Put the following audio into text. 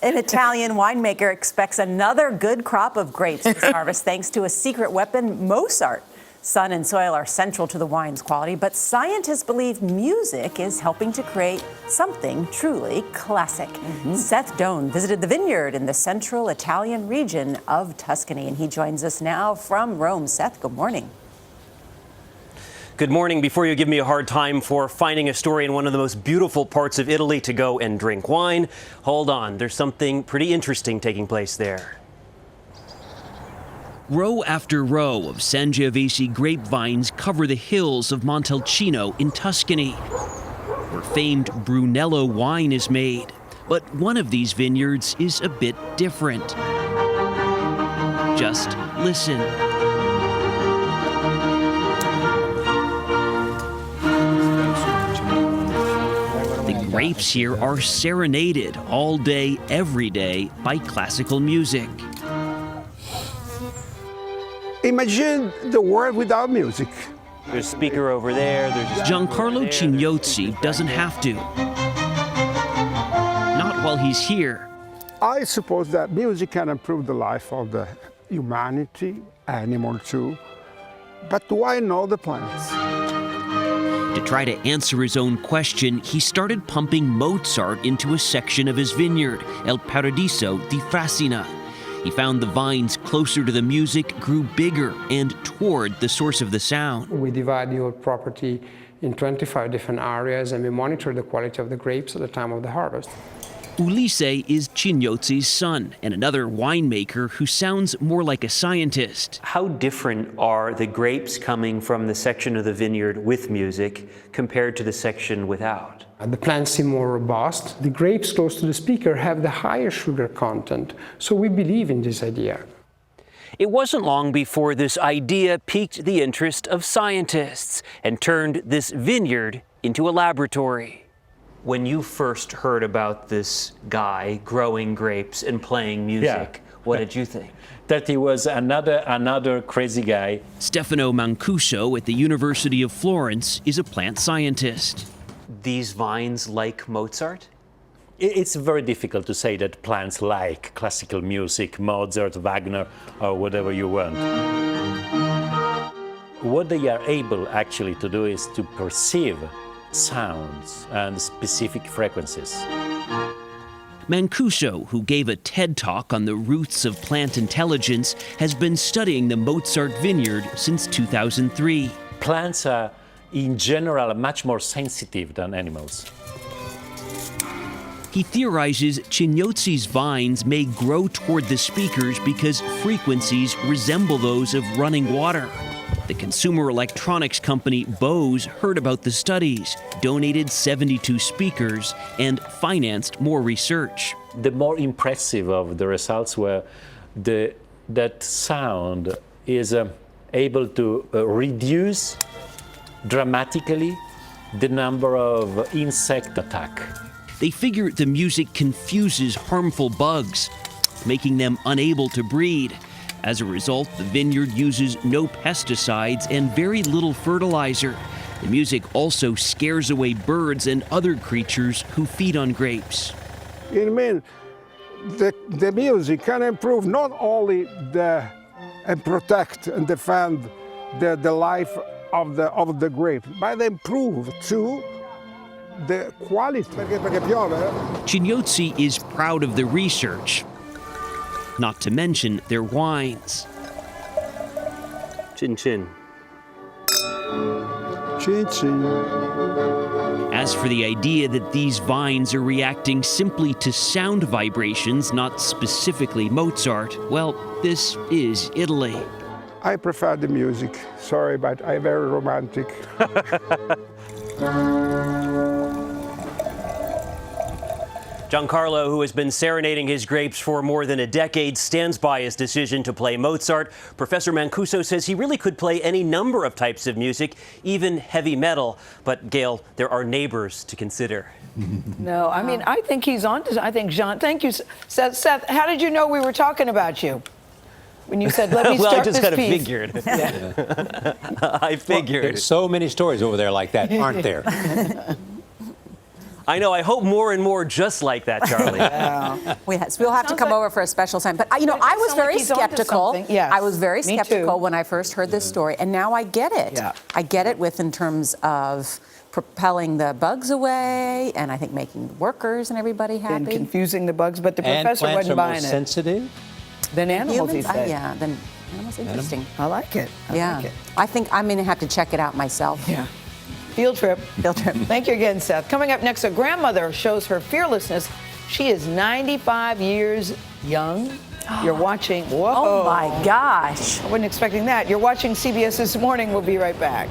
An Italian winemaker expects another good crop of grapes this harvest thanks to a secret weapon, Mozart. Sun and soil are central to the wine's quality, but scientists believe music is helping to create something truly classic. Seth Doan visited the vineyard in the central Italian region of Tuscany, and he joins us now from Rome. Seth, good morning. Good morning. Before you give me a hard time for finding a story in one of the most beautiful parts of Italy to go and drink wine, hold on. There's something pretty interesting taking place there. Row after row of Sangiovese grapevines cover the hills of Montalcino in Tuscany, where famed Brunello wine is made. But one of these vineyards is a bit different. Just listen. The grapes here are serenaded all day, every day by classical music. Imagine the world without music. There's a speaker over there. Giancarlo Cignozzi doesn't have to. Not while he's here. I suppose that music can improve the life of the humanity, animal too. But why not the plants? To try to answer his own question, he started pumping Mozart into a section of his vineyard, El Paradiso di Frassina. He found the vines closer to the music grew bigger and toward the source of the sound. We divide the whole property in 25 different areas, and we monitor the quality of the grapes at the time of the harvest. Ulisse is Cignozzi's son and another winemaker who sounds more like a scientist. How different are the grapes coming from the section of the vineyard with music compared to the section without? The plants seem more robust. The grapes close to the speaker have the higher sugar content, so we believe in this idea. It wasn't long before this idea piqued the interest of scientists and turned this vineyard into a laboratory. When you first heard about this guy growing grapes and playing music, what did you think? That he was another crazy guy. Stefano Mancuso at the University of Florence is a plant scientist. These vines like Mozart? It's very difficult to say that plants like classical music, Mozart, Wagner, or whatever you want. What they are able actually to do is to perceive sounds and specific frequencies. Mancuso, who gave a TED Talk on the roots of plant intelligence, has been studying the Mozart vineyard since 2003. Plants are, in general, much more sensitive than animals. He theorizes Cignozzi's vines may grow toward the speakers because frequencies resemble those of running water. The consumer electronics company Bose heard about the studies, donated 72 speakers, and financed more research. The more impressive of the results were that sound is able to reduce dramatically the number of insect attack. They figure the music confuses harmful bugs, making them unable to breed. As a result, the vineyard uses no pesticides and very little fertilizer. The music also scares away birds and other creatures who feed on grapes. I mean, the music can improve not only and protect and defend the life of the grape, but improve too the quality. Cignozzi is proud of the research, not to mention their wines. Chin chin. Chin chin. As for the idea that these vines are reacting simply to sound vibrations, not specifically Mozart, well, this is Italy. I prefer the music. Sorry, but I'm very romantic. Giancarlo, who has been serenading his grapes for more than a decade, stands by his decision to play Mozart. Professor Mancuso says he really could play any number of types of music, even heavy metal. But, Gail, there are neighbors to consider. No, I mean, I think he's on to, I think, Jean, thank you. Seth, how did you know we were talking about you? When you said, let me well, start I just this kind of piece. figured. I figured. There's so many stories over there like that, aren't there? I know. I hope more and more just like that, Charlie. We'll have to come over for a special time. But I was sounds like very he's onto skeptical. something. Yes. I was very Me skeptical too. when I first heard this story, and now I get it. Yeah. I get it in terms of propelling the bugs away, and I think making workers and everybody happy. And confusing the bugs, but the And professor plants wasn't are more buying it. sensitive. Than animals, he Humans, said. yeah, then animals, interesting. I like it. I Yeah, like it. I think I'm going to have to check it out myself. Yeah. Field trip. Field trip. Thank you again, Seth. Coming up next, a grandmother shows her fearlessness. She is 95 years young. You're watching. Whoa. Oh my gosh. I wasn't expecting that. You're watching CBS This Morning. We'll be right back.